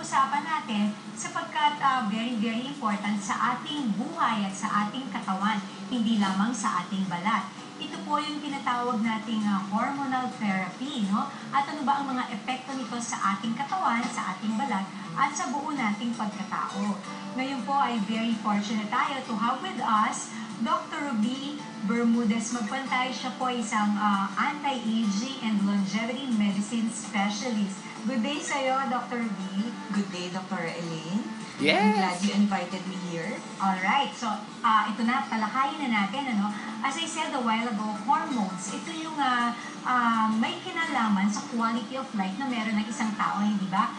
pag-usapan natin sapagkat very important sa ating buhay at sa ating katawan, hindi lamang sa ating balat. Ito po yung tinatawag nating hormonal therapy, no? At ano ba ang mga epekto nito sa ating katawan, sa ating balat, at sa buo nating pagkatao. Ngayon po ay very fortunate tayo to have with us Dr. Ruby Bermudez Magpantay. Siya po isang anti-aging and longevity medicine specialist. Good day sa'yo, Dr. Ruby. Good day, Dr. Elaine. Yes. I'm glad you invited me here. Alright, so ito na, talakayin na natin. Ano? As I said a while ago, hormones, ito yung may kinalaman sa quality of life na meron ng isang tao, hindi ba?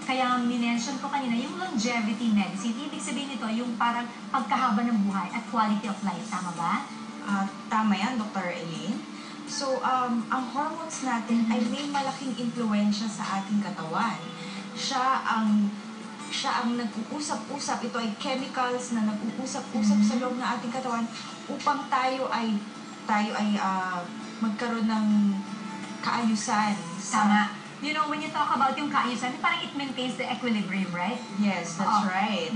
Kaya minention ko kanina, yung longevity medicine, ibig sabihin nito, yung parang pagkahaba ng buhay at quality of life. Tama ba? Tama yan, Dr. Elaine. So, ang hormones natin ay may malaking impluensya sa ating katawan. Siya ang nag-uusap-usap. Ito ay chemicals na nag-uusap-usap sa loob ng ating katawan upang tayo ay magkaroon ng kaayusan. Tama. You know, when you talk about yung kaayusan, parang it maintains the equilibrium, right? Yes, that's right.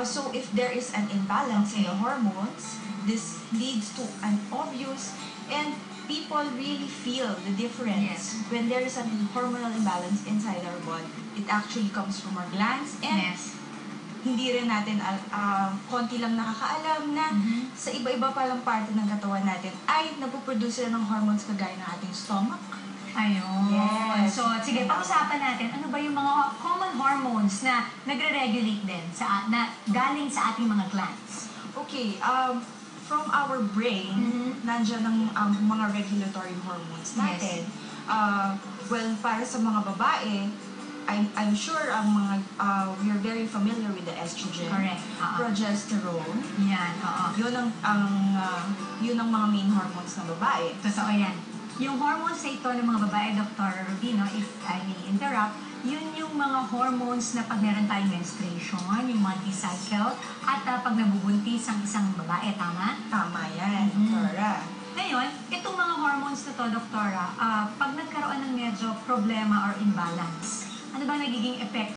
So if there is an imbalance in the hormones, this leads to an obvious, and people really feel the difference when there is an hormonal imbalance inside our body. It actually comes from our glands, and hindi rin natin, konti lang nakakaalam na sa iba-iba palang parte ng katawan natin ay nagpo-produce sila ng hormones kagaya ng ating stomach. Ayun. Yes. So, sige, pag-usapan natin, ano ba yung mga common hormones na nagre-regulate din, na galing sa ating mga glands? Okay, from our brain, nandyan ang mga regulatory hormones natin. Well, para sa mga babae, I'm sure ang mga, we're very familiar with the estrogen. Correct. Progesterone. Yan, Yun ang mga main hormones ng babae. Totoo yan. Yung hormones na ito ng mga babae, Dr. Rubino, if I may interrupt, yun yung mga hormones na pag meron tayong menstruation, yung multi-cycle, at pag nabubuntis ang isang babae, tama? Tama yan, Doktora. Ngayon, itong mga hormones na to, Doktora, pag nagkaroon ng medyo problema or imbalance, ano ba nagiging epekto